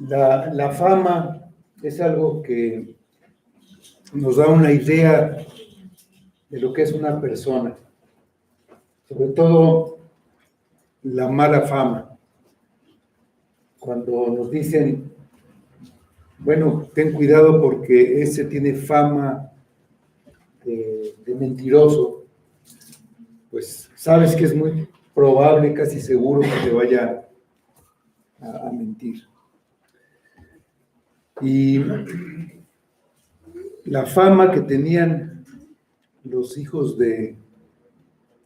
La fama es algo que nos da una idea de lo que es una persona, sobre todo la mala fama. Cuando nos dicen, bueno, ten cuidado porque ese tiene fama de mentiroso, pues sabes que es muy probable, casi seguro que te vaya a mentir. Y la fama que tenían los hijos de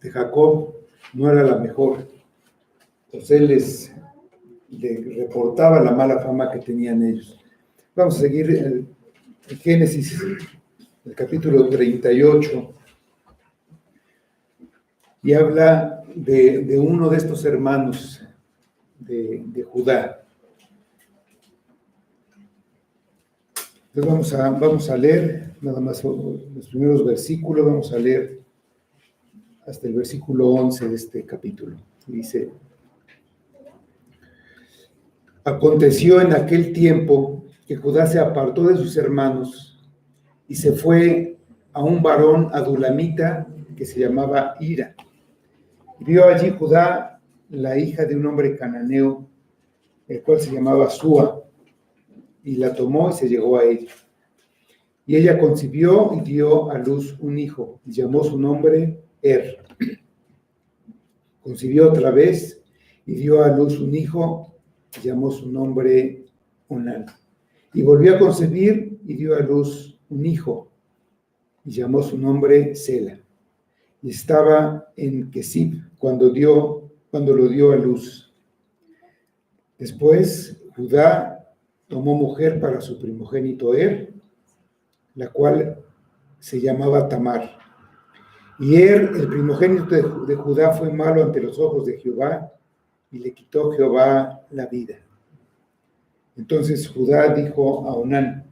Jacob no era la mejor. Entonces él les reportaba la mala fama que tenían ellos. Vamos a seguir en Génesis, el capítulo 38, y habla de uno de estos hermanos de Judá. Entonces vamos a leer nada más los primeros versículos, vamos a leer hasta el versículo 11 de este capítulo. Dice: aconteció en aquel tiempo que Judá se apartó de sus hermanos y se fue a un varón adulamita que se llamaba Hira. Y vio allí Judá la hija de un hombre cananeo, el cual se llamaba Súa, y la tomó y se llegó a ella. Y ella concibió y dio a luz un hijo, y llamó su nombre Er. Concibió otra vez y dio a luz un hijo, y llamó su nombre Onán. Y volvió a concebir y dio a luz un hijo, y llamó su nombre Sela. Y estaba en Kesib cuando lo dio a luz. Después Judá tomó mujer para su primogénito Er, la cual se llamaba Tamar. Y el primogénito de Judá, fue malo ante los ojos de Jehová, y le quitó Jehová la vida. Entonces Judá dijo a Onán: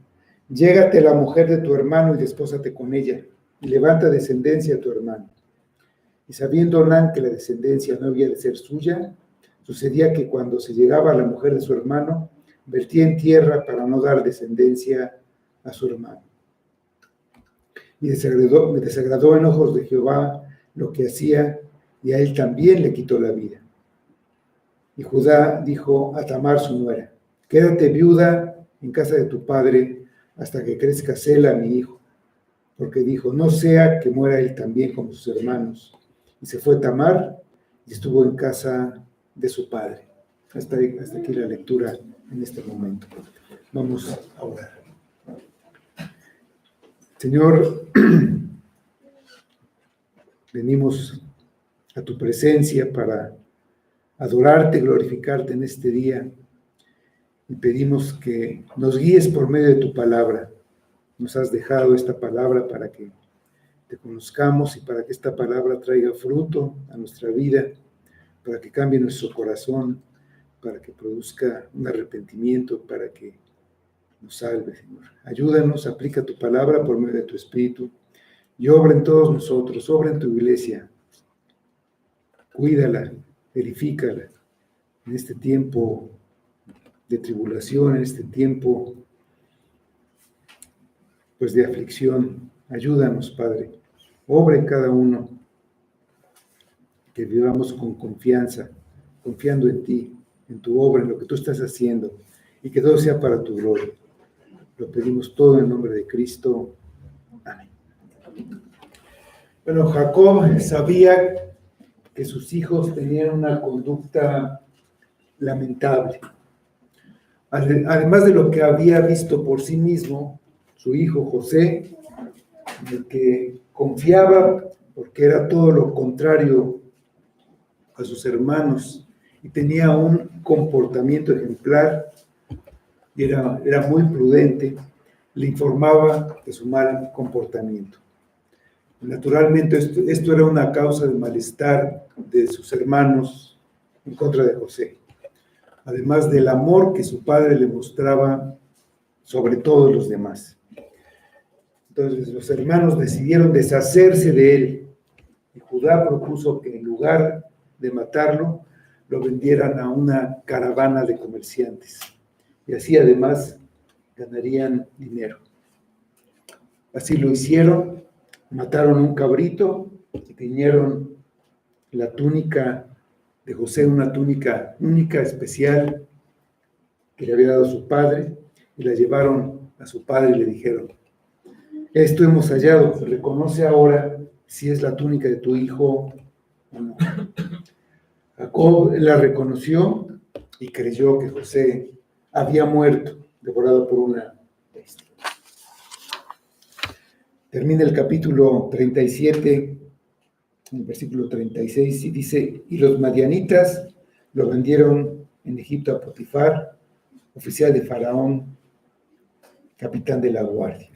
llégate la mujer de tu hermano y despósate con ella, y levanta descendencia a tu hermano. Y sabiendo Onán que la descendencia no había de ser suya, sucedía que cuando se llegaba a la mujer de su hermano, vertía en tierra para no dar descendencia a su hermano. Y desagradó en ojos de Jehová lo que hacía, y a él también le quitó la vida. Y Judá dijo a Tamar su nuera: quédate viuda en casa de tu padre hasta que crezca Sela mi hijo, porque dijo: no sea que muera él también como sus hermanos. Y se fue Tamar y estuvo en casa de su padre. Hasta aquí la lectura en este momento. Vamos a orar. Señor, venimos a tu presencia para adorarte, glorificarte en este día, y pedimos que nos guíes por medio de tu palabra. Nos has dejado esta palabra para que te conozcamos y para que esta palabra traiga fruto a nuestra vida, para que cambie nuestro corazón, para que produzca un arrepentimiento, para que nos salve, Señor. Ayúdanos, aplica tu palabra por medio de tu Espíritu y obra en todos nosotros, obra en tu iglesia. Cuídala, edifícala en este tiempo de tribulación, en este tiempo pues de aflicción. Ayúdanos, Padre. Obra en cada uno, que vivamos con confianza, confiando en ti, en tu obra, en lo que tú estás haciendo, y que todo sea para tu gloria. Lo pedimos todo en el nombre de Cristo. Amén. Bueno, Jacob sabía que sus hijos tenían una conducta lamentable. Además de lo que había visto por sí mismo, su hijo José, en el que confiaba porque era todo lo contrario a sus hermanos y tenía un comportamiento ejemplar y era muy prudente, le informaba de su mal comportamiento. Naturalmente esto era una causa de malestar de sus hermanos en contra de José, además del amor que su padre le mostraba sobre todos los demás. Entonces los hermanos decidieron deshacerse de él, y Judá propuso que en lugar de matarlo, lo vendieran a una caravana de comerciantes, y así además ganarían dinero. Así lo hicieron, mataron un cabrito y teñieron la túnica de José, una túnica única, especial, que le había dado su padre, y la llevaron a su padre y le dijeron: esto hemos hallado, reconoce ahora si es la túnica de tu hijo o no. Jacob la reconoció y creyó que José había muerto, devorado por una bestia. Termina el capítulo 37, en el versículo 36, y dice: y los madianitas lo vendieron en Egipto a Potifar, oficial de Faraón, capitán de la guardia.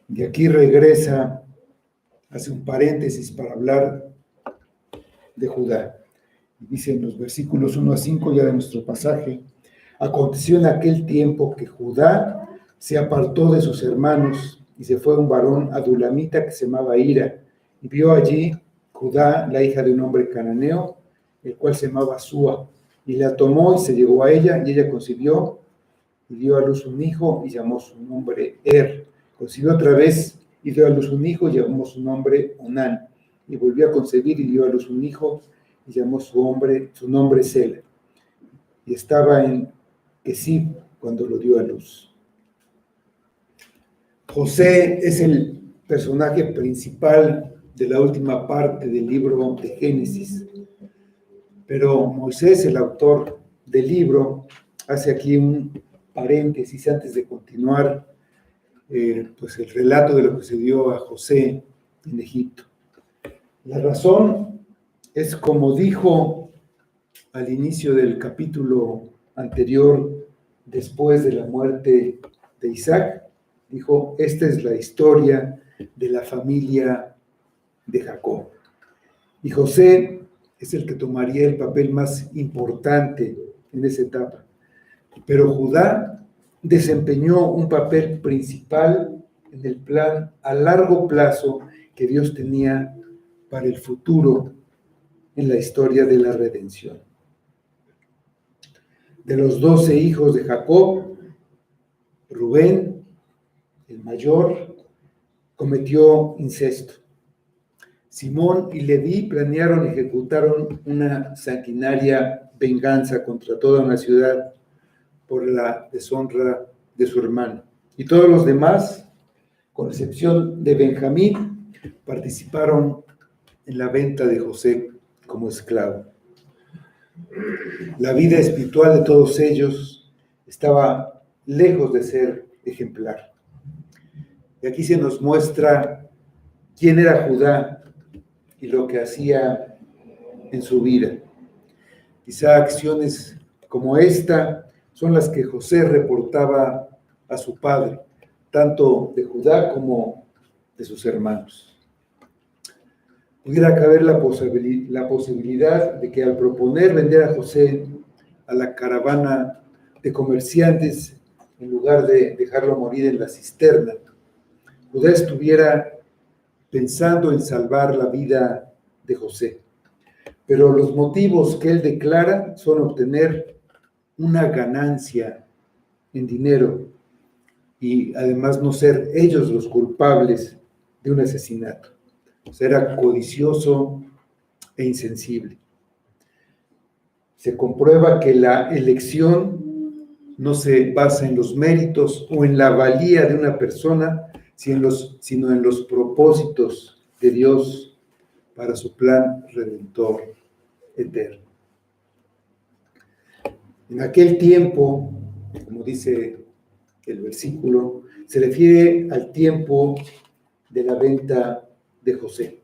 De aquí regresa, hace un paréntesis para hablar de Judá. Dice en los versículos 1 a 5 ya de nuestro pasaje: aconteció en aquel tiempo que Judá se apartó de sus hermanos y se fue un varón adulamita que se llamaba Ira, y vio allí Judá la hija de un hombre cananeo, el cual se llamaba Súa, y la tomó y se llegó a ella, y ella concibió y dio a luz un hijo y llamó su nombre Concibió otra vez y dio a luz un hijo y llamó su nombre Onán, y volvió a concebir y dio a luz un hijo y llamó su nombre Sela, y estaba en Kesib cuando lo dio a luz. José es el personaje principal de la última parte del libro de Génesis, pero Moisés, el autor del libro, hace aquí un paréntesis antes de continuar pues el relato de lo que sucedió a José en Egipto. La razón es, como dijo al inicio del capítulo anterior, después de la muerte de Isaac, dijo: esta es la historia de la familia de Jacob. Y José es el que tomaría el papel más importante en esa etapa. Pero Judá desempeñó un papel principal en el plan a largo plazo que Dios tenía para el futuro en la historia de la redención. De los 12 hijos de Jacob, Rubén, el mayor, cometió incesto. Simón y Leví planearon y ejecutaron una sanguinaria venganza contra toda una ciudad por la deshonra de su hermano. Y todos los demás, con excepción de Benjamín, participaron en la venta de José como esclavo. La vida espiritual de todos ellos estaba lejos de ser ejemplar. Y aquí se nos muestra quién era Judá y lo que hacía en su vida. Quizá acciones como esta son las que José reportaba a su padre, tanto de Judá como de sus hermanos. Pudiera caber la posibilidad de que al proponer vender a José a la caravana de comerciantes, en lugar de dejarlo morir en la cisterna, Judá estuviera pensando en salvar la vida de José. Pero los motivos que él declara son obtener una ganancia en dinero y además no ser ellos los culpables de un asesinato. O sea, era codicioso e insensible. Se comprueba que la elección no se basa en los méritos o en la valía de una persona, sino en los propósitos de Dios para su plan redentor eterno. En aquel tiempo, como dice el versículo, se refiere al tiempo de la venta de José.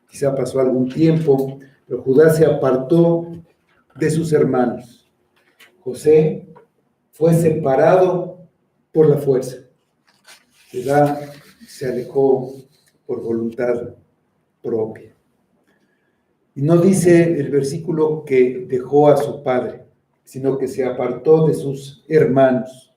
Quizá pasó algún tiempo, pero Judá se apartó de sus hermanos. José fue separado por la fuerza. Judá se alejó por voluntad propia. Y no dice el versículo que dejó a su padre, sino que se apartó de sus hermanos.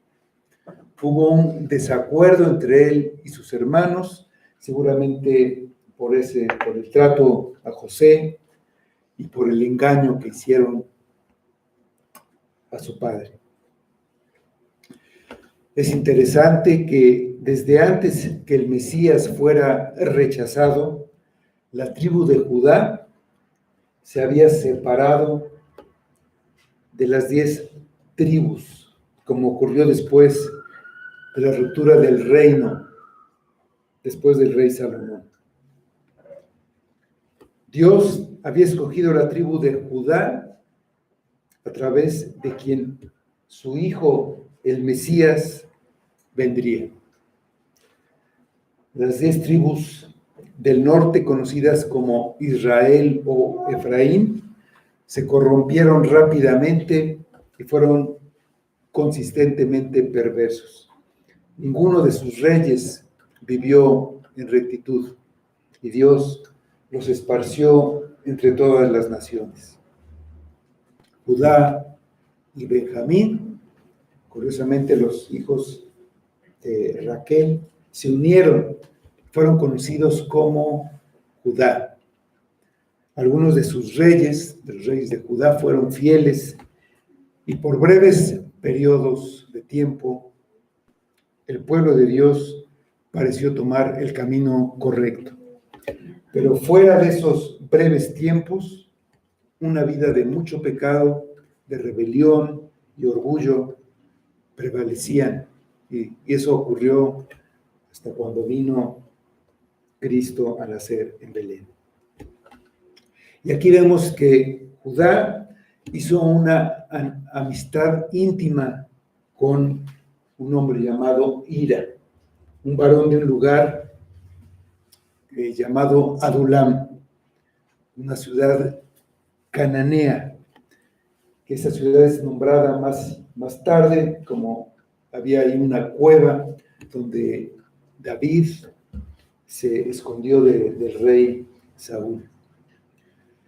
Hubo un desacuerdo entre él y sus hermanos, seguramente por el trato a José y por el engaño que hicieron a su padre. Es interesante que desde antes que el Mesías fuera rechazado, la tribu de Judá se había separado de las 10 tribus, como ocurrió después de la ruptura del reino, después del rey Salomón. Dios había escogido la tribu de Judá a través de quien su hijo, el Mesías, vendría. Las 10 tribus del norte, conocidas como Israel o Efraín, se corrompieron rápidamente y fueron consistentemente perversos. Ninguno de sus reyes vivió en rectitud y Dios los esparció entre todas las naciones. Judá y Benjamín, curiosamente los hijos de Raquel, se unieron, fueron conocidos como Judá. Algunos de sus reyes, de los reyes de Judá, fueron fieles y por breves periodos de tiempo, el pueblo de Dios pareció tomar el camino correcto. Pero fuera de esos breves tiempos, una vida de mucho pecado, de rebelión y orgullo prevalecían. Y eso ocurrió hasta cuando vino Cristo a nacer en Belén. Y aquí vemos que Judá hizo una amistad íntima con un hombre llamado Hira, un varón de un lugar llamado Adulam, una ciudad cananea, que esa ciudad es nombrada más tarde, como había ahí una cueva donde David se escondió del rey Saúl.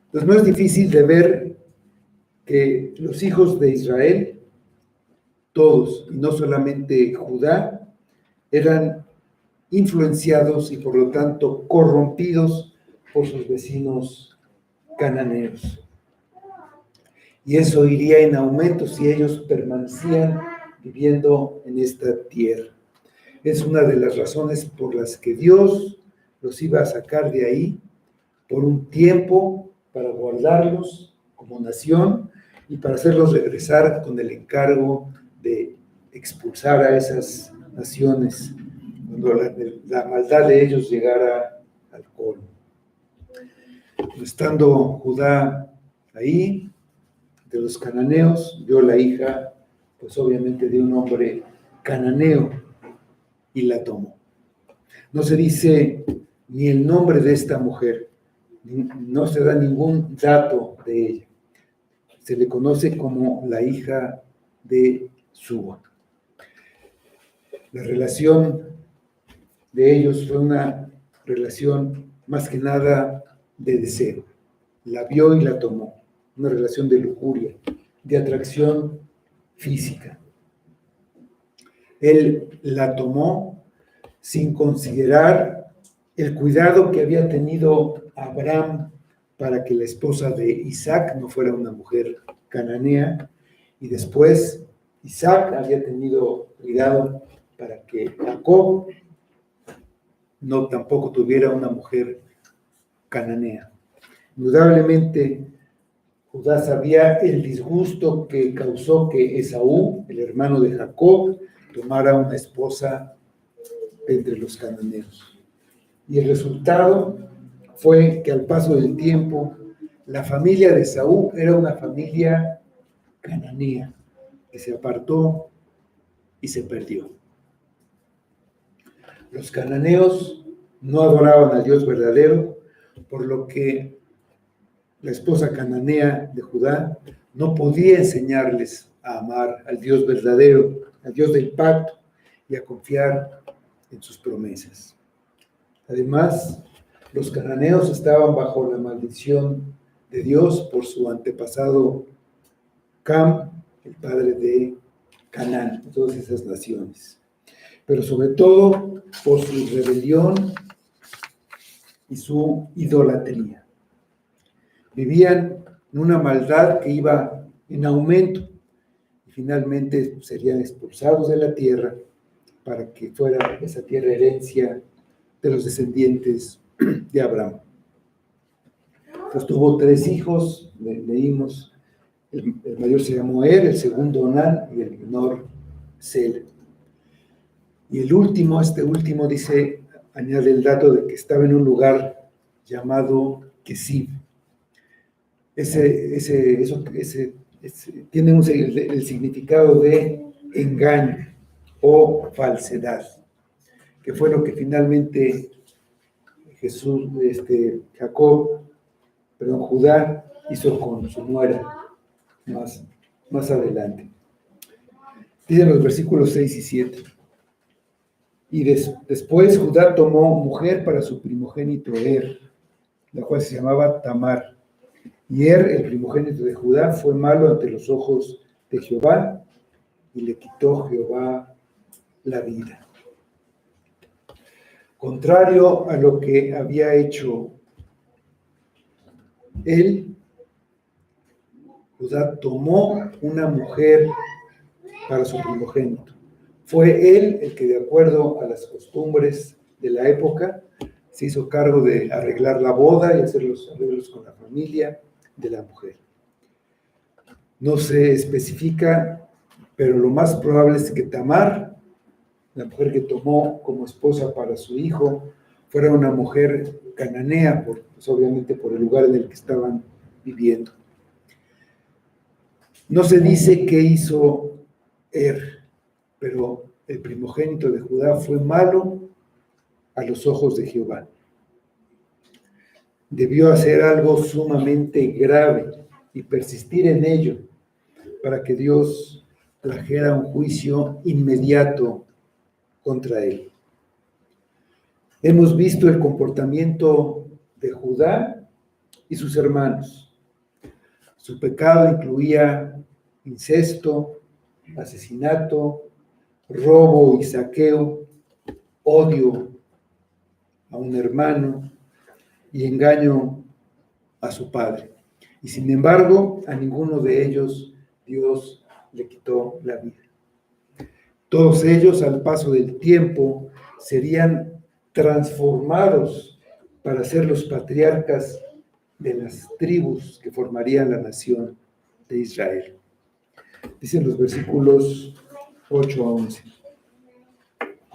Entonces no es difícil de ver que los hijos de Israel, todos, y no solamente Judá, eran influenciados y por lo tanto corrompidos por sus vecinos cananeos. Y eso iría en aumento si ellos permanecían viviendo en esta tierra. Es una de las razones por las que Dios los iba a sacar de ahí por un tiempo para guardarlos como nación y para hacerlos regresar con el encargo de expulsar a esas naciones cuando la maldad de ellos llegara al colmo. Estando Judá ahí, de los cananeos, vio la hija, pues obviamente de un hombre cananeo, y la tomó. No se dice ni el nombre de esta mujer, no se da ningún dato de ella. Se le conoce como la hija de Súa. La relación de ellos fue una relación más que nada de deseo. La vio y la tomó. Una relación de lujuria, de atracción física. Él la tomó sin considerar el cuidado que había tenido Abraham para que la esposa de Isaac no fuera una mujer cananea, y después Isaac había tenido cuidado para que Jacob no tampoco tuviera una mujer cananea. Indudablemente, Judá sabía el disgusto que causó que Esaú, el hermano de Jacob, tomara una esposa entre los cananeos. Y el resultado fue que al paso del tiempo, la familia de Esaú era una familia cananea, que se apartó y se perdió. Los cananeos no adoraban a Dios verdadero, por lo que la esposa cananea de Judá no podía enseñarles a amar al Dios verdadero, al Dios del pacto, y a confiar en sus promesas. Además, los cananeos estaban bajo la maldición de Dios por su antepasado Cam, el padre de Canaán, todas esas naciones. Pero sobre todo por su rebelión y su idolatría. Vivían en una maldad que iba en aumento y finalmente serían expulsados de la tierra para que fuera esa tierra herencia de los descendientes de Abraham. Pues tuvo 3 hijos, leímos, el mayor se llamó el segundo Onán y el menor Sela. Y el último, este último dice, añade el dato de que estaba en un lugar llamado Kesib. Ese tiene el significado de engaño o falsedad, que fue lo que finalmente Judá hizo con su nuera más adelante. Dicen los versículos 6 y 7. Y después Judá tomó mujer para su primogénito la cual se llamaba Tamar. Y el primogénito de Judá, fue malo ante los ojos de Jehová, y le quitó Jehová la vida. Contrario a lo que había hecho Judá tomó una mujer para su primogénito. Fue él el que, de acuerdo a las costumbres de la época, se hizo cargo de arreglar la boda y hacer los arreglos con la familia de la mujer. No se especifica, pero lo más probable es que Tamar, la mujer que tomó como esposa para su hijo, fuera una mujer cananea, pues obviamente por el lugar en el que estaban viviendo. No se dice qué hizo pero el primogénito de Judá fue malo a los ojos de Jehová. Debió hacer algo sumamente grave y persistir en ello para que Dios trajera un juicio inmediato contra él. Hemos visto el comportamiento de Judá y sus hermanos. Su pecado incluía incesto, asesinato, robo y saqueo, odio a un hermano y engaño a su padre. Y sin embargo, a ninguno de ellos Dios le quitó la vida. Todos ellos, al paso del tiempo, serían transformados para ser los patriarcas de las tribus que formarían la nación de Israel. Dicen los versículos 8 a 11.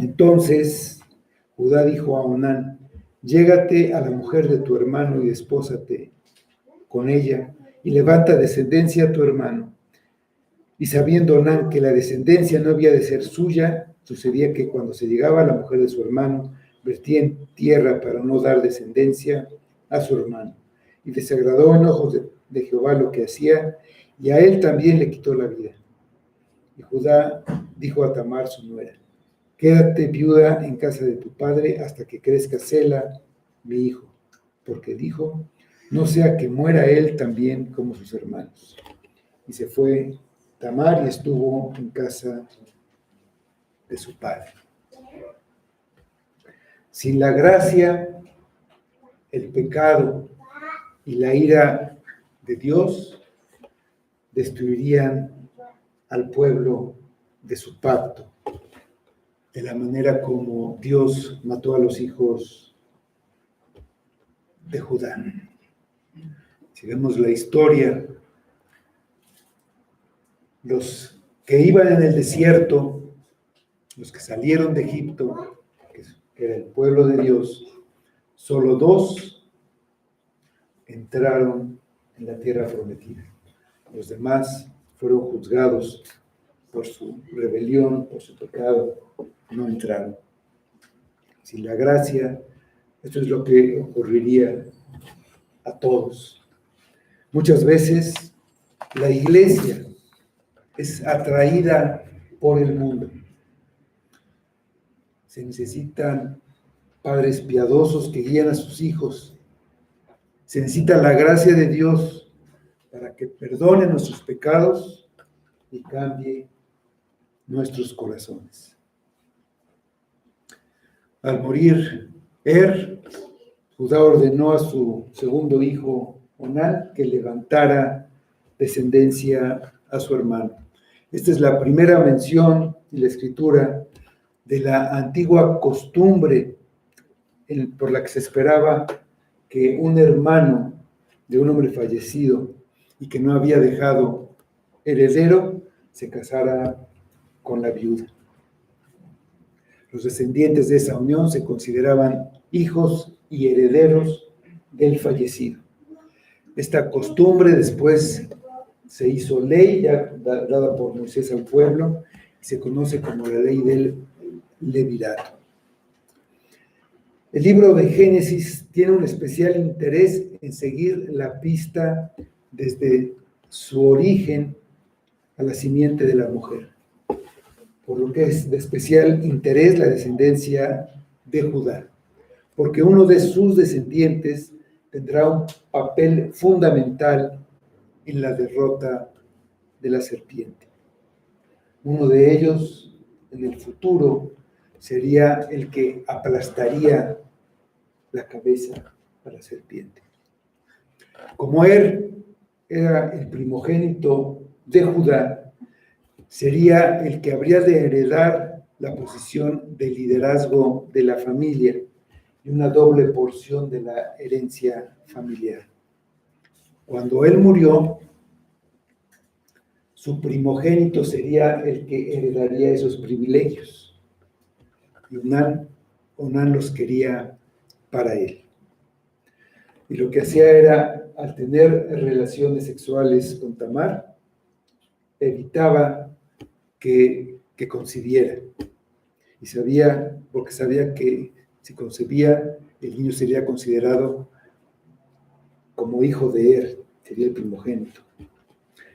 Entonces Judá dijo a Onán: llégate a la mujer de tu hermano y despósate con ella, y levanta descendencia a tu hermano. Y sabiendo Onán que la descendencia no había de ser suya, sucedía que cuando se llegaba a la mujer de su hermano, vertía en tierra para no dar descendencia a su hermano. Y desagradó en ojos de Jehová lo que hacía, y a él también le quitó la vida. Y Judá dijo a Tamar, su nuera: quédate viuda en casa de tu padre hasta que crezca Sela, mi hijo, porque dijo: no sea que muera él también como sus hermanos. Y se fue Tamar y estuvo en casa de su padre. Sin la gracia, el pecado y la ira de Dios destruirían al pueblo de su pacto, de la manera como Dios mató a los hijos de Judá. Si vemos la historia, los que iban en el desierto, los que salieron de Egipto, que era el pueblo de Dios, solo 2 entraron en la tierra prometida. Los demás fueron juzgados por su rebelión, por su pecado, no entraron. Sin la gracia, esto es lo que ocurriría a todos. Muchas veces la iglesia es atraída por el mundo. Se necesitan padres piadosos que guían a sus hijos. Se necesita la gracia de Dios para que perdone nuestros pecados y cambie nuestros corazones. Al morir Judá ordenó a su segundo hijo, Onán, que levantara descendencia a su hermano. Esta es la primera mención en la Escritura de la antigua costumbre por la que se esperaba que un hermano de un hombre fallecido y que no había dejado heredero se casara con la viuda. Los descendientes de esa unión se consideraban hijos y herederos del fallecido. Esta costumbre después se hizo ley, ya dada por Moisés al pueblo, y se conoce como la ley del levirato. El libro de Génesis tiene un especial interés en seguir la pista desde su origen a la simiente de la mujer, por lo que es de especial interés la descendencia de Judá, porque uno de sus descendientes tendrá un papel fundamental en la derrota de la serpiente. Uno de ellos, en el futuro, sería el que aplastaría la cabeza a la serpiente. Como era el primogénito de Judá, sería el que habría de heredar la posición de liderazgo de la familia y una doble porción de la herencia familiar. Cuando él murió, su primogénito sería el que heredaría esos privilegios. Y Onán los quería para él. Y lo que hacía era, al tener relaciones sexuales con Tamar, evitaba que concibiera. Y porque sabía que si concebía, el niño sería considerado como hijo de Er, sería el primogénito.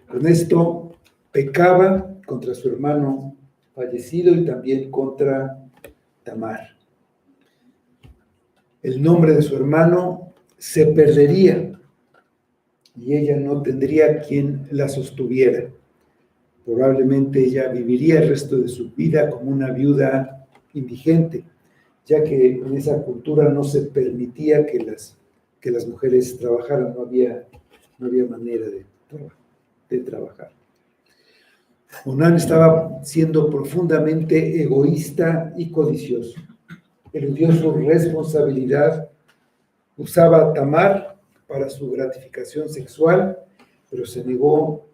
Con esto pecaba contra su hermano fallecido y también contra Tamar. El nombre de su hermano se perdería y ella no tendría quien la sostuviera. Probablemente ella viviría el resto de su vida como una viuda indigente, ya que en esa cultura no se permitía que las mujeres trabajaran, no había manera de trabajar. Onán estaba siendo profundamente egoísta y codicioso. Eludió su responsabilidad, usaba a Tamar para su gratificación sexual, pero se negó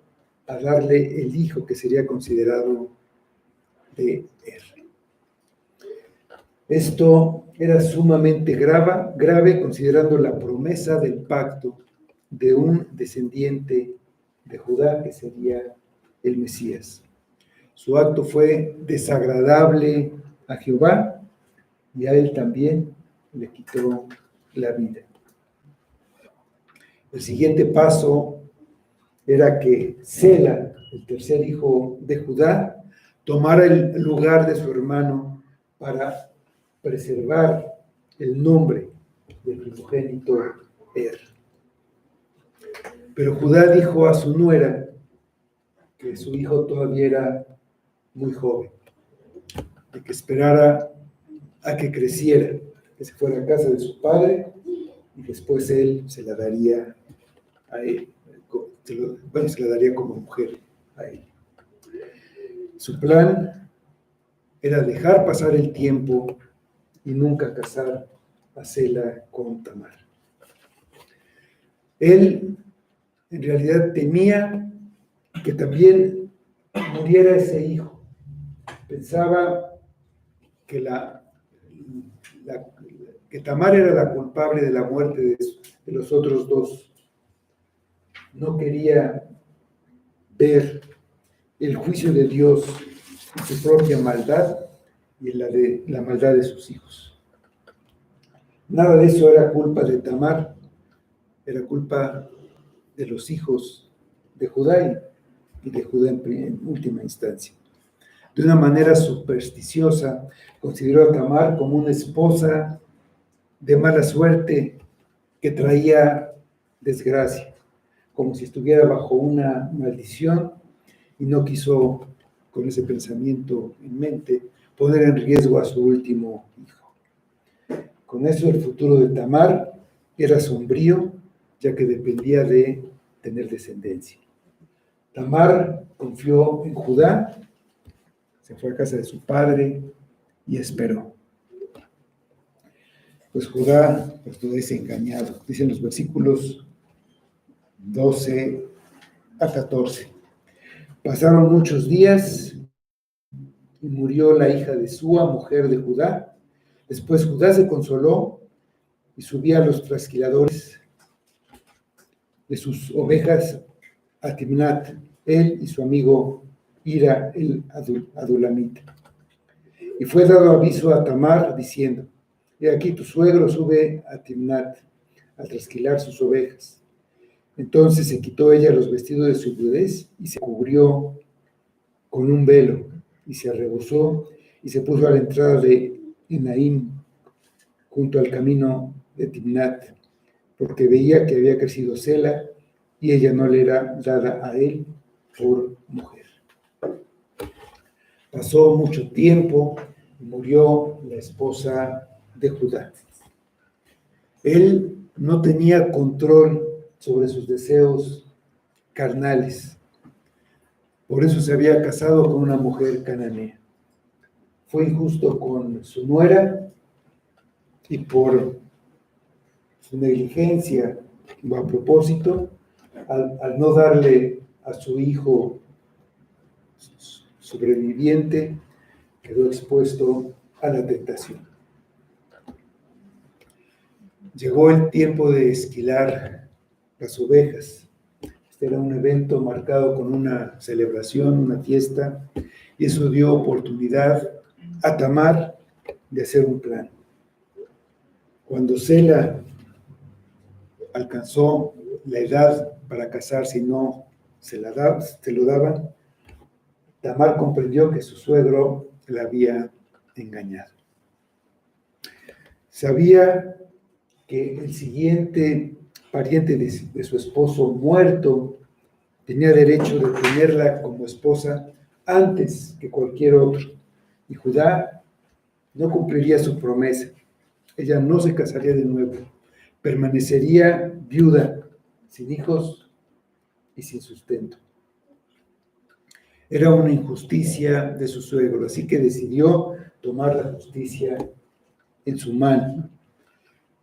a darle el hijo que sería considerado de Er. Esto era sumamente grave considerando la promesa del pacto de un descendiente de Judá que sería el Mesías. Su acto fue desagradable a Jehová y a él también le quitó la vida. El siguiente paso era que Sela, el tercer hijo de Judá, tomara el lugar de su hermano para preservar el nombre del primogénito Er. Pero Judá dijo a su nuera que su hijo todavía era muy joven, de que esperara a que creciera, que se fuera a casa de su padre y después él se la daría a él, se la daría como mujer a él. Su plan era dejar pasar el tiempo y nunca casar a Sela con Tamar. Él en realidad temía que también muriera ese hijo. Pensaba que que Tamar era la culpable de la muerte de los otros dos. No quería ver el juicio de Dios en su propia maldad y en la maldad de sus hijos. Nada de eso era culpa de Tamar, era culpa de los hijos de Judá y de Judá en última instancia. De una manera supersticiosa, consideró a Tamar como una esposa de mala suerte que traía desgracia, como si estuviera bajo una maldición, y no quiso, con ese pensamiento en mente, poner en riesgo a su último hijo. Con eso el futuro de Tamar era sombrío, ya que dependía de tener descendencia. Tamar confió en Judá, se fue a casa de su padre y esperó. Pues Judá es engañado. Dicen los versículos 12 a 14. Pasaron muchos días y murió la hija de Súa, mujer de Judá. Después Judá se consoló y subía a los trasquiladores de sus ovejas a Timnat, él y su amigo Hira el Adulamita. Y fue dado aviso a Tamar diciendo: he aquí tu suegro sube a Timnat a trasquilar sus ovejas. Entonces se quitó ella los vestidos de su viudez y se cubrió con un velo y se arrebozó y se puso a la entrada de Enaim junto al camino de Timnat, porque veía que había crecido Sela y ella no le era dada a él por mujer. Pasó mucho tiempo y murió la esposa de Judá. Él no tenía control sobre sus deseos carnales. Por eso se había casado con una mujer cananea. Fue injusto con su nuera y por su negligencia o a propósito, al no darle a su hijo sobreviviente, quedó expuesto a la tentación. Llegó el tiempo de esquilar las ovejas. Este era un evento marcado con una celebración, una fiesta, y eso dio oportunidad a Tamar de hacer un plan. Cuando Sela alcanzó la edad para casarse y no se lo daban, Tamar comprendió que su suegro la había engañado. Sabía que el siguiente pariente de su esposo muerto tenía derecho de tenerla como esposa antes que cualquier otro, y Judá no cumpliría su promesa. Ella no se casaría de nuevo, permanecería viuda, sin hijos y sin sustento. Era una injusticia de su suegro, así que decidió tomar la justicia en su mano.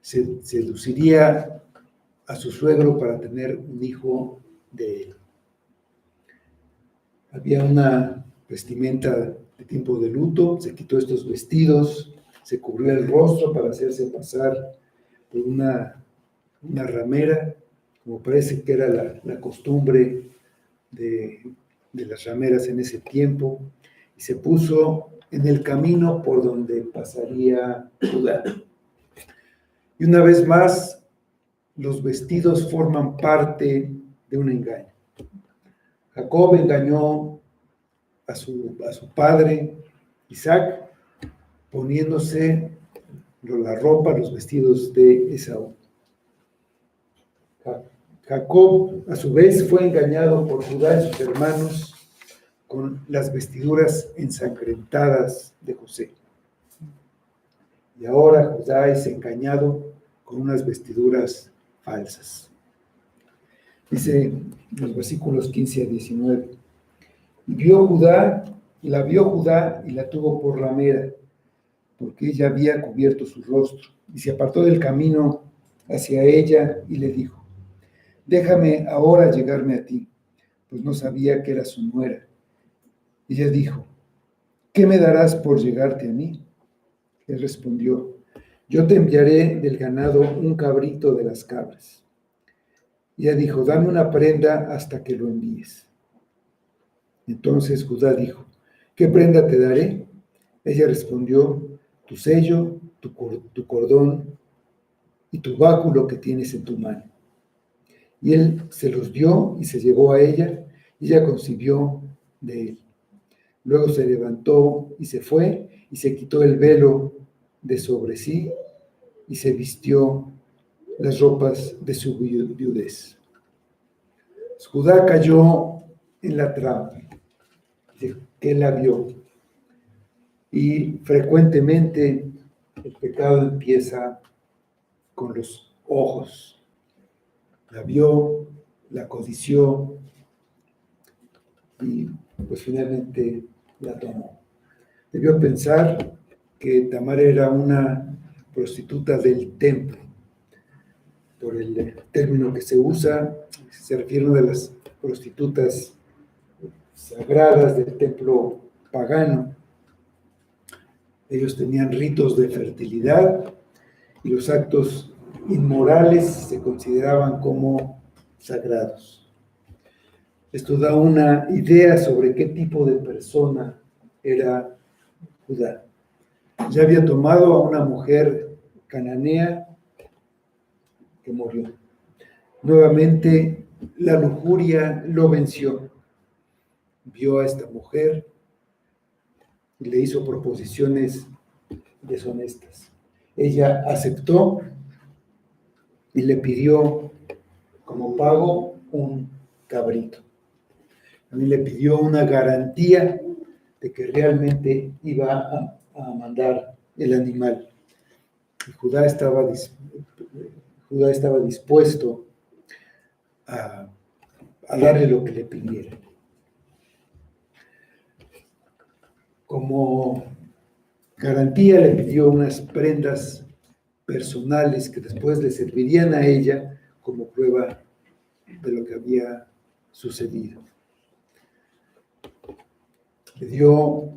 Seduciría a su suegro para tener un hijo de él. Había una vestimenta de tiempo de luto, se quitó estos vestidos, se cubrió el rostro para hacerse pasar por una ramera, como parece que era la costumbre de las rameras en ese tiempo, y se puso en el camino por donde pasaría Judá. Y una vez más, los vestidos forman parte de un engaño. Jacob engañó a su padre Isaac poniéndose la ropa, los vestidos de Esaú. Jacob, a su vez, fue engañado por Judá y sus hermanos con las vestiduras ensangrentadas de José. Y ahora Judá es engañado con unas vestiduras falsas. Dice en los versículos 15 a 19. La vio Judá y la tuvo por ramera, porque ella había cubierto su rostro, y se apartó del camino hacia ella y le dijo: déjame ahora llegarme a ti, pues no sabía que era su nuera. Y ella dijo: ¿qué me darás por llegarte a mí? Él respondió: yo te enviaré del ganado un cabrito de las cabras. Y ella dijo: dame una prenda hasta que lo envíes. Entonces Judá dijo: ¿qué prenda te daré? Ella respondió: tu sello, tu cordón y tu báculo que tienes en tu mano. Y él se los dio y se llevó a ella, y ella concibió de él. Luego se levantó y se fue, y se quitó el velo de sobre sí, y se vistió las ropas de su viudez. Judá cayó en la trampa, que la vio. Y frecuentemente el pecado empieza con los ojos. La vio, la codició y pues finalmente la tomó. Debió pensar que Tamar era una prostituta del templo. Por el término que se usa, se refiere a una de las prostitutas sagradas del templo pagano. Ellos tenían ritos de fertilidad y los actos inmorales se consideraban como sagrados. Esto da una idea sobre qué tipo de persona era Judá. Ya había tomado a una mujer cananea que murió. Nuevamente la lujuria lo venció. Vio a esta mujer y le hizo proposiciones deshonestas. Ella aceptó y le pidió como pago un cabrito. También le pidió una garantía de que realmente iba a mandar el animal. Y Judá estaba dispuesto a darle lo que le pidiera. Como garantía le pidió unas prendas personales que después le servirían a ella como prueba de lo que había sucedido. Le dio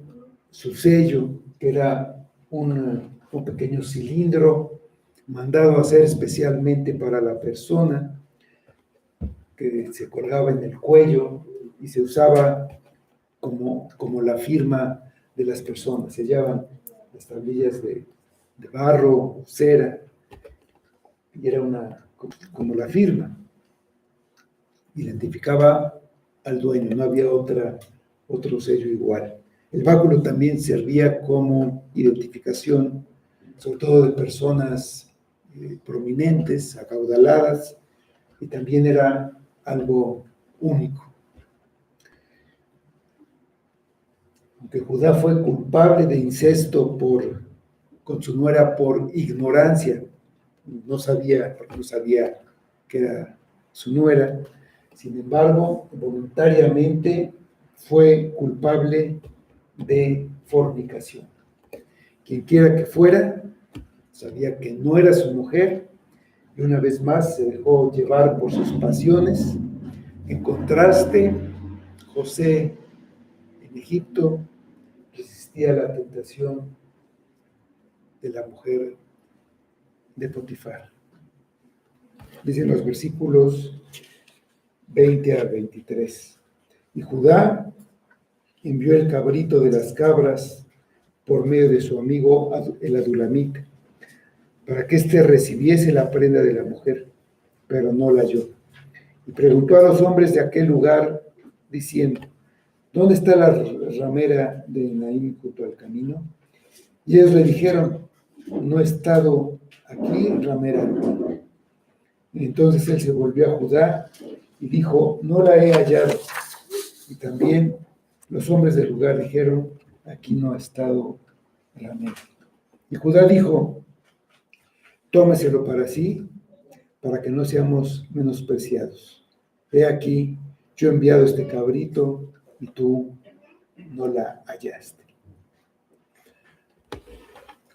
su sello, que era un pequeño cilindro mandado a hacer especialmente para la persona, que se colgaba en el cuello y se usaba como la firma de las personas. Se llaman las tablillas de barro, cera, y era como la firma. Identificaba al dueño, no había otro sello igual. El báculo también servía como identificación, sobre todo de personas prominentes, acaudaladas, y también era algo único. Aunque Judá fue culpable de incesto con su nuera por ignorancia, no sabía que era su nuera, sin embargo, voluntariamente fue culpable de fornicación. Quien quiera que fuera, sabía que no era su mujer, y una vez más se dejó llevar por sus pasiones. En contraste, José en Egipto resistía la tentación de la mujer de Potifar. Dicen los versículos 20 a 23. Y Judá envió el cabrito de las cabras por medio de su amigo el adulamita, para que éste recibiese la prenda de la mujer, pero no la halló. Y preguntó a los hombres de aquel lugar, diciendo: ¿dónde está la ramera de Naim junto al camino? Y ellos le dijeron: no ha estado aquí ramera. Y entonces él se volvió a Judá y dijo: no la he hallado. Y también los hombres del lugar dijeron: aquí no ha estado ramera. Y Judá dijo: tómeselo para sí, para que no seamos menospreciados. He aquí, yo he enviado este cabrito y tú no la hallaste.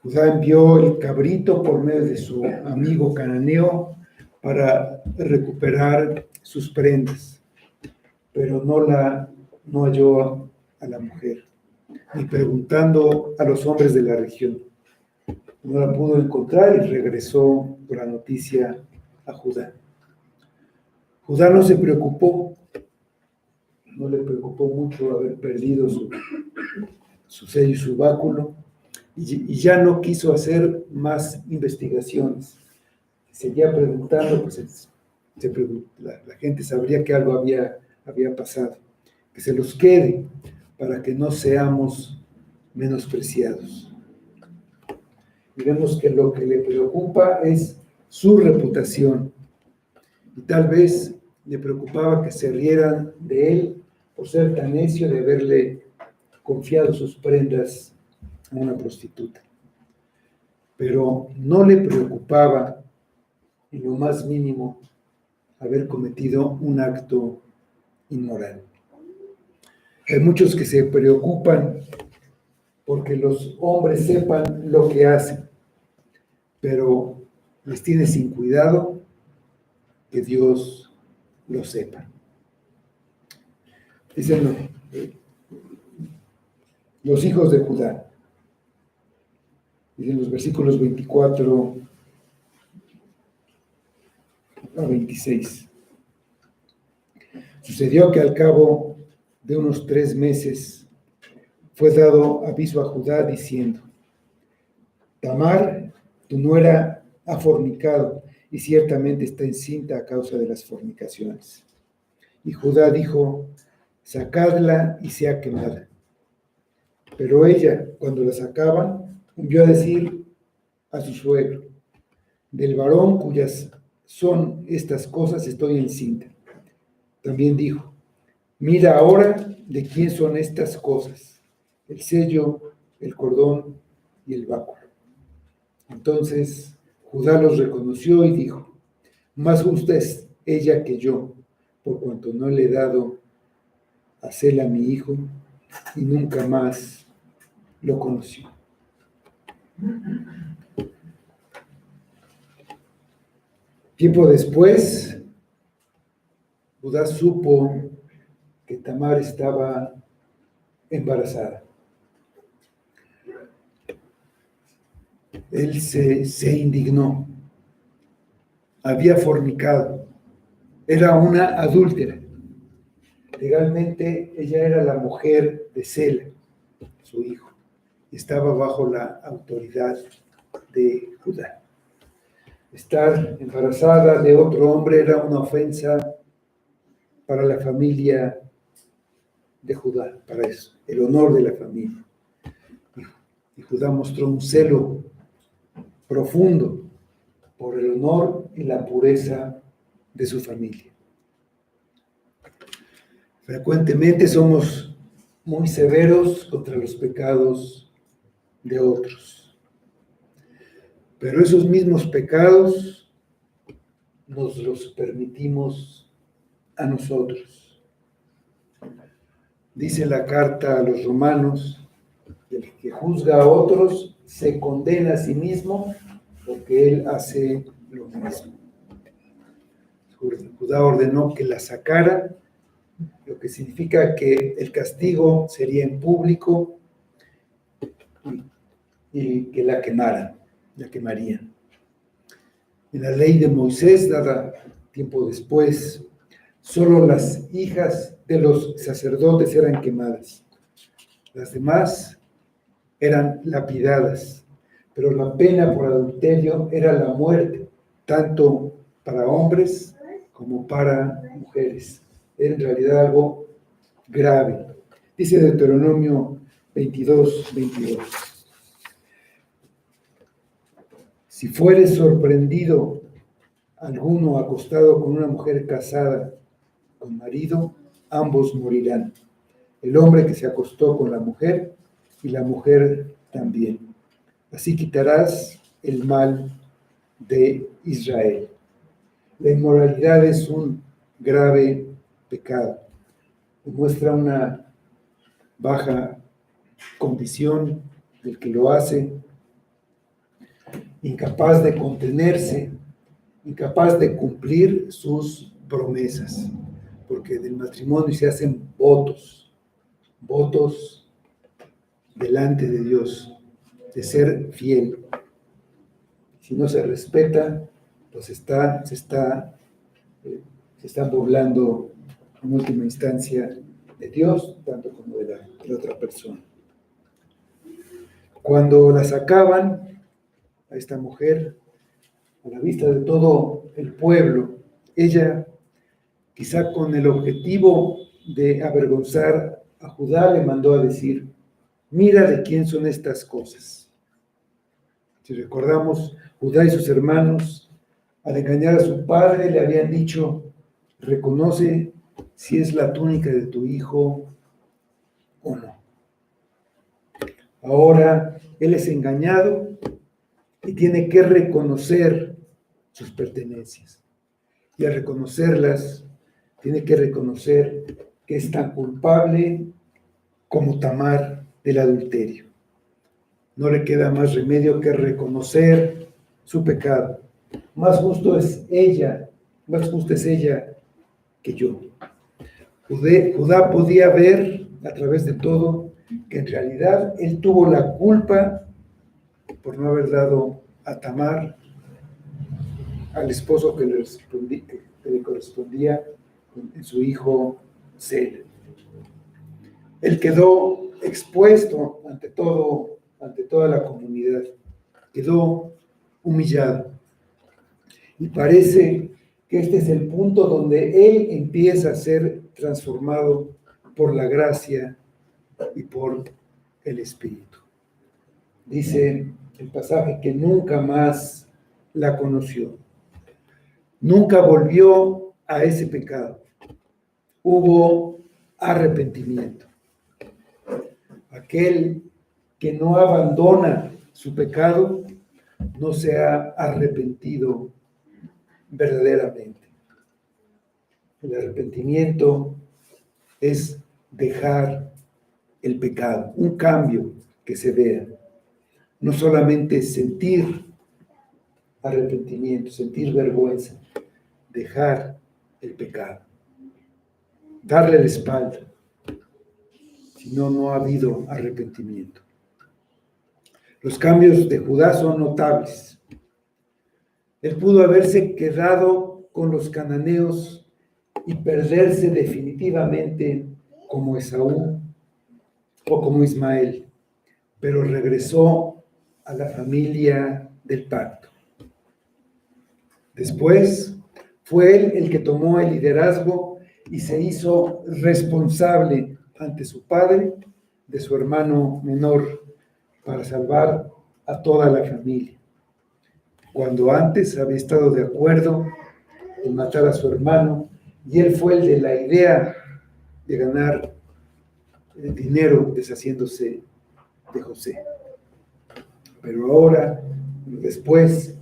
Judá envió el cabrito por medio de su amigo cananeo para recuperar sus prendas, pero no halló a la mujer, ni preguntando a los hombres de la región. No la pudo encontrar y regresó con la noticia a Judá. Judá no se preocupó, no le preocupó mucho haber perdido su sello y su báculo, y ya no quiso hacer más investigaciones. Seguía preguntando, pues la gente sabría que algo había pasado. Que se los quede para que no seamos menospreciados. Y vemos que lo que le preocupa es su reputación. Y tal vez le preocupaba que se rieran de él por ser tan necio de haberle confiado sus prendas a una prostituta. Pero no le preocupaba en lo más mínimo haber cometido un acto inmoral. Hay muchos que se preocupan porque los hombres sepan lo que hacen, pero les tiene sin cuidado, que Dios lo sepa. Dicen los hijos de Judá, dicen los versículos 24 a 26. Sucedió que al cabo de unos 3 meses fue dado aviso a Judá diciendo: Tamar, tu nuera, ha fornicado y ciertamente está encinta a causa de las fornicaciones. Y Judá dijo: sacadla y sea quemada. Pero ella, cuando la sacaban, envió a decir a su suegro: del varón cuyas son estas cosas estoy encinta. También dijo: mira ahora de quién son estas cosas, el sello, el cordón y el báculo. Entonces Judá los reconoció y dijo: más justa es ella que yo, por cuanto no le he dado a Sela mi hijo, y nunca más lo conoció. Tiempo después, Judá supo que Tamar estaba embarazada. Él se indignó. Había fornicado. Era una adúltera. Legalmente ella era la mujer de Sela, su hijo. Estaba bajo la autoridad de Judá. Estar embarazada de otro hombre era una ofensa para la familia de Judá, para eso, el honor de la familia. Y Judá mostró un celo profundo por el honor y la pureza de su familia. Frecuentemente somos muy severos contra los pecados de otros, pero esos mismos pecados nos los permitimos a nosotros. Dice la carta a los romanos: el que juzga a otros se condena a sí mismo, porque él hace lo mismo. Judá ordenó que la sacara, lo que significa que el castigo sería en público y que la quemaran, la quemarían. En la ley de Moisés, dada tiempo después, solo las hijas de los sacerdotes eran quemadas. Las demás eran lapidadas, pero la pena por adulterio era la muerte, tanto para hombres como para mujeres. Era en realidad algo grave. Dice Deuteronomio 22:22. Si fuere sorprendido alguno acostado con una mujer casada con marido, ambos morirán. El hombre que se acostó con la mujer y la mujer también. Así quitarás el mal de Israel. La inmoralidad es un grave pecado. Muestra una baja condición del que lo hace, incapaz de contenerse, incapaz de cumplir sus promesas, porque del matrimonio se hacen votos delante de Dios, de ser fiel. Si no se respeta, pues se están burlando en última instancia de Dios, tanto como de la otra persona. Cuando la sacaban a esta mujer, a la vista de todo el pueblo, ella, quizá con el objetivo de avergonzar a Judá, le mandó a decir: mira de quién son estas cosas. Si recordamos, Judá y sus hermanos, al engañar a su padre, le habían dicho: reconoce si es la túnica de tu hijo o no. Ahora él es engañado y tiene que reconocer sus pertenencias. Y al reconocerlas, tiene que reconocer que es tan culpable como Tamar del adulterio. no le queda más remedio que reconocer su pecado. Más justa es ella que yo. Judá podía ver a través de todo que en realidad él tuvo la culpa por no haber dado a Tamar al esposo que le correspondía en su hijo Sela. Él quedó expuesto ante toda la comunidad, quedó humillado. Y parece que este es el punto donde él empieza a ser transformado por la gracia y por el Espíritu. Dice el pasaje que nunca más la conoció, nunca volvió a ese pecado. Hubo arrepentimiento. Aquel que no abandona su pecado no se ha arrepentido verdaderamente. El arrepentimiento es dejar el pecado, un cambio que se vea. No solamente sentir arrepentimiento, sentir vergüenza, dejar el pecado, darle la espalda, si no, no ha habido arrepentimiento. Los cambios de Judá son notables. Él pudo haberse quedado con los cananeos y perderse definitivamente como Esaú o como Ismael, pero regresó a la familia del pacto. Después fue él el que tomó el liderazgo y se hizo responsable ante su padre de su hermano menor para salvar a toda la familia. Cuando antes había estado de acuerdo en matar a su hermano, y él fue el de la idea de ganar el dinero deshaciéndose de José. Pero ahora, después,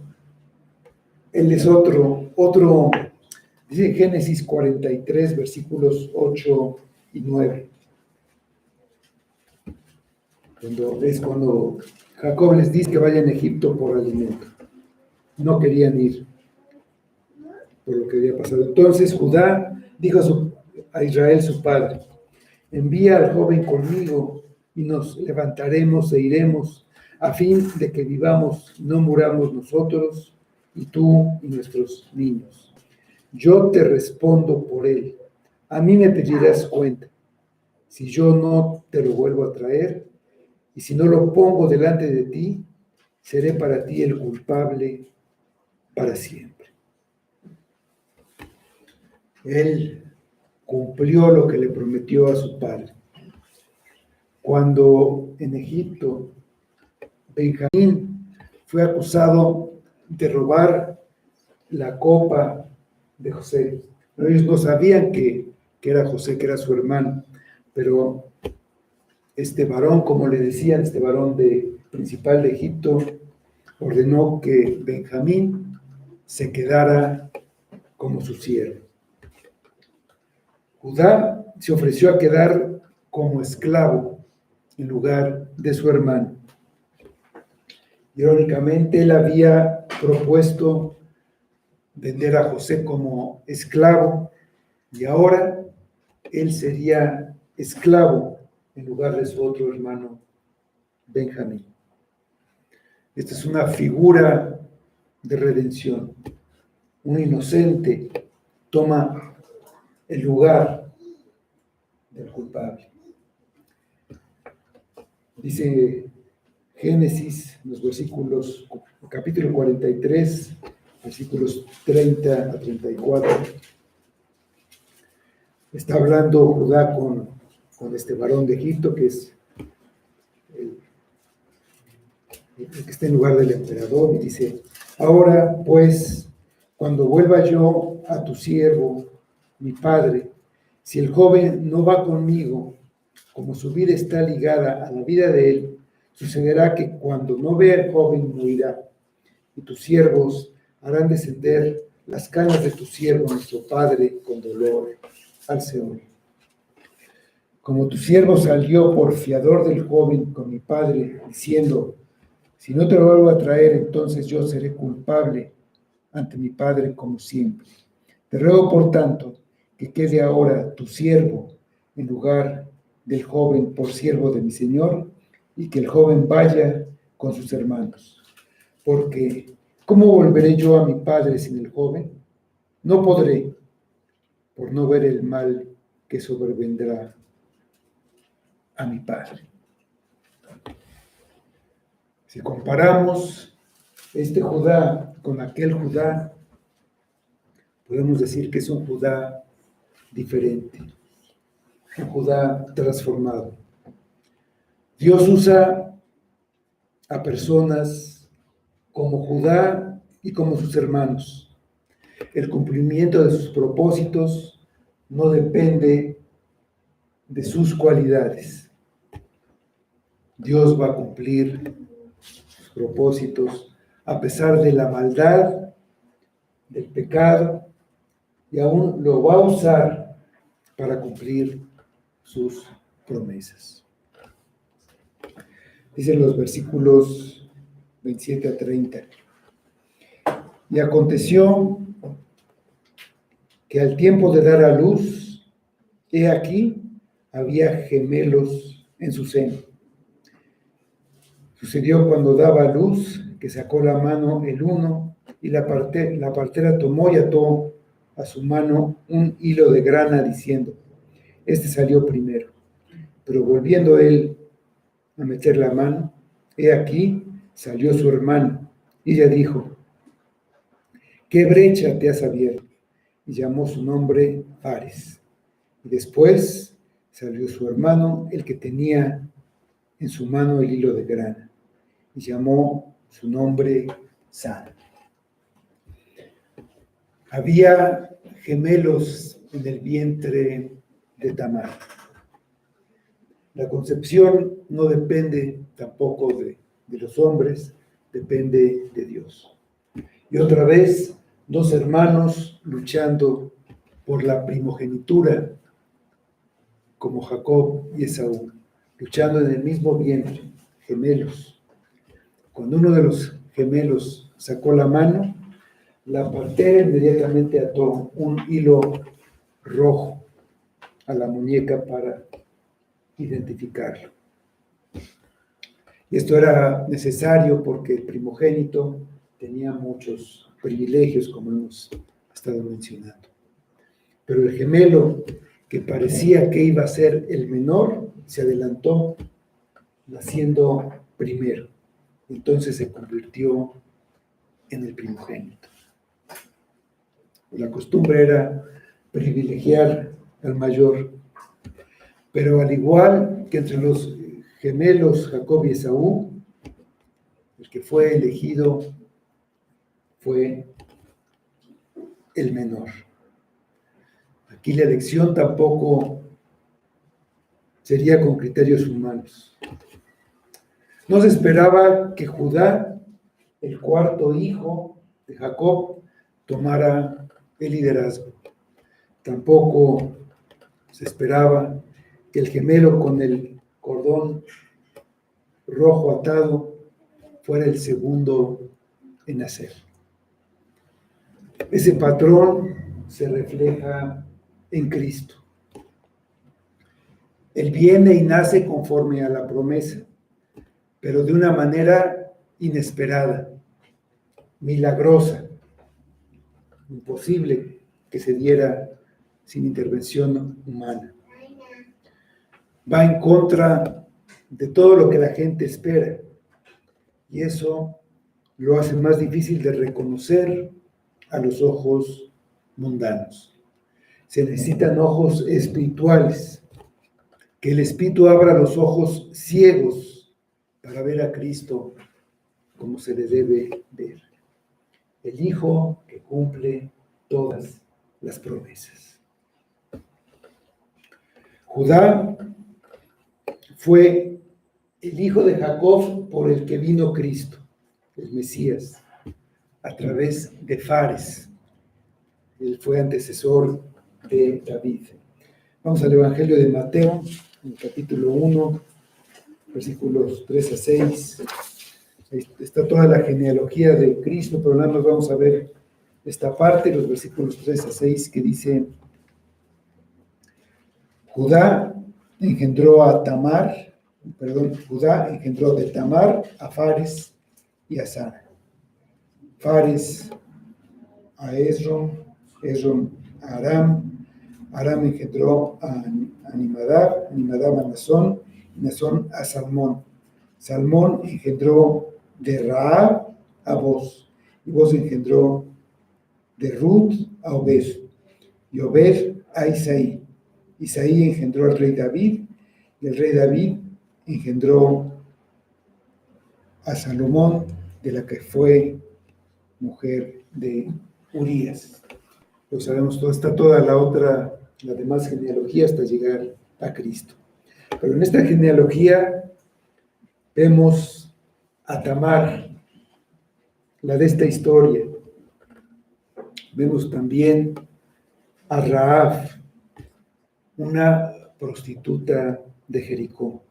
él es otro, dice Génesis 43, versículos 8 y 9. Cuando Jacob les dice que vayan a Egipto por alimento. No querían ir por lo que había pasado. Entonces Judá dijo a Israel su padre: envía al joven conmigo y nos levantaremos e iremos a fin de que vivamos, no muramos nosotros y tú y nuestros niños. Yo te respondo por él. A mí me pedirás cuenta. Si yo no te lo vuelvo a traer y si no lo pongo delante de ti, seré para ti el culpable para siempre. Él cumplió lo que le prometió a su padre. Cuando en Egipto Benjamín fue acusado de robar la copa de José, ellos no sabían que era José, que era su hermano, pero este varón, como le decían, este varón principal de Egipto, ordenó que Benjamín se quedara como su siervo. Judá se ofreció a quedar como esclavo en lugar de su hermano. Irónicamente, él había propuesto vender a José como esclavo y ahora él sería esclavo en lugar de su otro hermano Benjamín. Esta es una figura de redención. Un inocente toma el lugar del culpable. Dice Génesis, los versículos, capítulo 43, versículos 30 a 34. Está hablando Judá con este varón de Egipto, que es el que está en lugar del emperador, y dice: ahora pues, cuando vuelva yo a tu siervo, mi padre, si el joven no va conmigo, como su vida está ligada a la vida de él, sucederá que cuando no vea el joven morirá, y tus siervos harán descender las canas de tu siervo, nuestro padre, con dolor al Seol. Como tu siervo salió por fiador del joven con mi padre, diciendo: Si no te lo vuelvo a traer, entonces yo seré culpable ante mi padre como siempre. Te ruego, por tanto, que quede ahora tu siervo en lugar del joven por siervo de mi señor, y que el joven vaya con sus hermanos. Porque, ¿cómo volveré yo a mi padre sin el joven? No podré, por no ver el mal que sobrevendrá a mi padre. Si comparamos este Judá con aquel Judá, podemos decir que es un Judá diferente, un Judá transformado. Dios usa a personas como Judá y como sus hermanos. El cumplimiento de sus propósitos no depende de sus cualidades. Dios va a cumplir sus propósitos a pesar de la maldad, del pecado, y aún lo va a usar para cumplir sus promesas. Dicen los versículos 27 a 30. Y aconteció que al tiempo de dar a luz, he aquí, había gemelos en su seno. Sucedió cuando daba a luz que sacó la mano el uno, y la partera tomó y ató a su mano un hilo de grana, diciendo: este salió primero. Pero volviendo él a meter la mano, he aquí, salió su hermano. Y ella dijo: ¿qué brecha te has abierto? Y llamó su nombre Fares. Y después salió su hermano, el que tenía en su mano el hilo de grana, y llamó su nombre San. Había gemelos en el vientre de Tamar. La concepción no depende tampoco de los hombres, depende de Dios. Y otra vez, dos hermanos luchando por la primogenitura, como Jacob y Esaú, luchando en el mismo vientre, gemelos. Cuando uno de los gemelos sacó la mano, la partera inmediatamente ató un hilo rojo a la muñeca para identificarlo. Y esto era necesario porque el primogénito tenía muchos privilegios, como hemos estado mencionando. Pero el gemelo, que parecía que iba a ser el menor, se adelantó, naciendo primero. Entonces se convirtió en el primogénito. La costumbre era privilegiar al mayor, pero al igual que entre los gemelos Jacob y Esaú, el que fue elegido fue el menor. Aquí la elección tampoco sería con criterios humanos. No se esperaba que Judá, el cuarto hijo de Jacob, tomara el liderazgo. Tampoco se esperaba que el gemelo con el cordón rojo atado fuera el segundo en nacer. Ese patrón se refleja en Cristo. Él viene y nace conforme a la promesa, pero de una manera inesperada, milagrosa, imposible que se diera sin intervención humana. Va en contra de todo lo que la gente espera, y eso lo hace más difícil de reconocer a los ojos mundanos. Se necesitan ojos espirituales, que el Espíritu abra los ojos ciegos para ver a Cristo como se le debe ver. El Hijo que cumple todas las promesas. Judá fue el hijo de Jacob por el que vino Cristo, el Mesías, a través de Fares. Él fue antecesor de David. Vamos al Evangelio de Mateo, en el capítulo 1, versículos 3 a 6. Está toda la genealogía de Cristo, pero nada más vamos a ver esta parte, los versículos 3 a 6, que dice: Judá engendró de Tamar a Fares y a Zara. Fares a Esrom, Esrom a Aram, Aram engendró a Animadab, Animadab a Nazón, Nazón a Salmón. Salmón engendró de Rahab a Boz, y Boz engendró de Ruth a Obed, y Obed a Isaí. Isaí engendró al rey David, y el rey David engendró a Salomón, de la que fue mujer de Urías. Lo sabemos todo, está toda la demás genealogía hasta llegar a Cristo. Pero en esta genealogía vemos a Tamar, la de esta historia. Vemos también a Rahab, una prostituta de Jericó.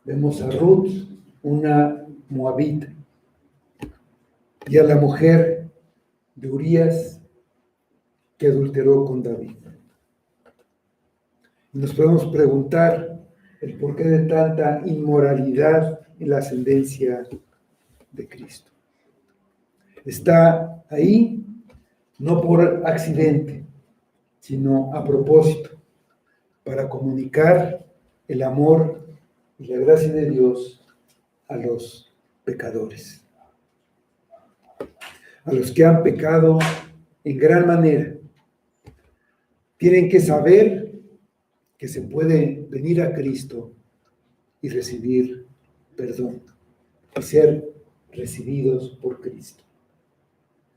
Vemos a Ruth, una moabita, y a la mujer de Urías que adulteró con David. Y nos podemos preguntar el porqué de tanta inmoralidad en la ascendencia de Cristo. Está ahí no por accidente, sino a propósito, para comunicar el amor y la gracia de Dios a los pecadores, a los que han pecado en gran manera. Tienen que saber que se puede venir a Cristo y recibir perdón y ser recibidos por Cristo.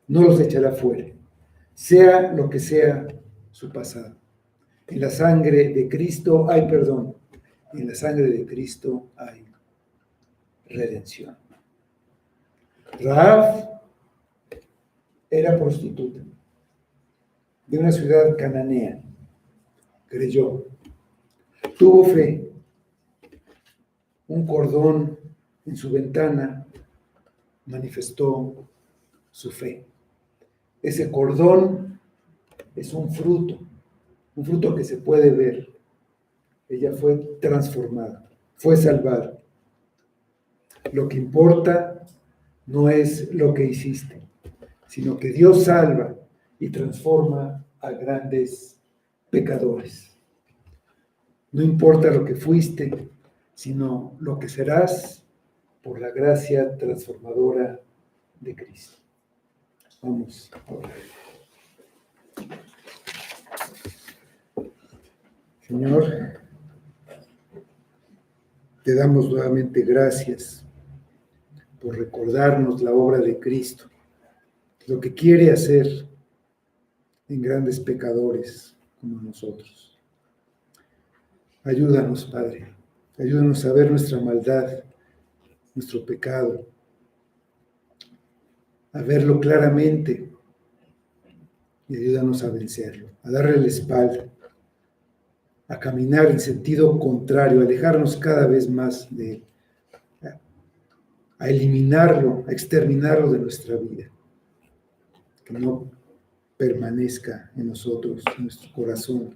No los echará fuera, sea lo que sea su pasado. En la sangre de Cristo hay perdón, y en la sangre de Cristo hay redención. Rahab era prostituta de una ciudad cananea. Creyó, tuvo fe. Un cordón en su ventana manifestó su fe. Ese cordón es un fruto que se puede ver. Ella fue transformada, fue salvada. Lo que importa no es lo que hiciste, sino que Dios salva y transforma a grandes pecadores. No importa lo que fuiste, sino lo que serás por la gracia transformadora de Cristo. Vamos a orar. Señor, te damos nuevamente gracias por recordarnos la obra de Cristo, lo que quiere hacer en grandes pecadores como nosotros. Ayúdanos, Padre, ayúdanos a ver nuestra maldad, nuestro pecado, a verlo claramente y ayúdanos a vencerlo, a darle la espalda, a caminar en sentido contrario, a alejarnos cada vez más de él, a eliminarlo, a exterminarlo de nuestra vida, que no permanezca en nosotros, en nuestro corazón,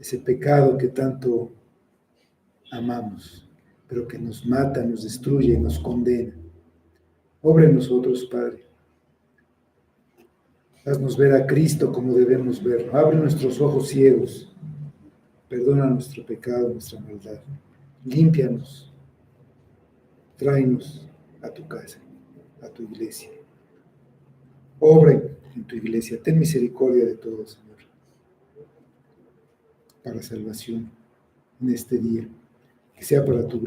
ese pecado que tanto amamos, pero que nos mata, nos destruye y nos condena. Obra en nosotros, Padre. Haznos ver a Cristo como debemos verlo. Abre nuestros ojos ciegos. Perdona nuestro pecado, nuestra maldad. Límpianos. Tráenos a tu casa, a tu iglesia. Obra en tu iglesia. Ten misericordia de todos, Señor, para salvación en este día. Que sea para tu gloria.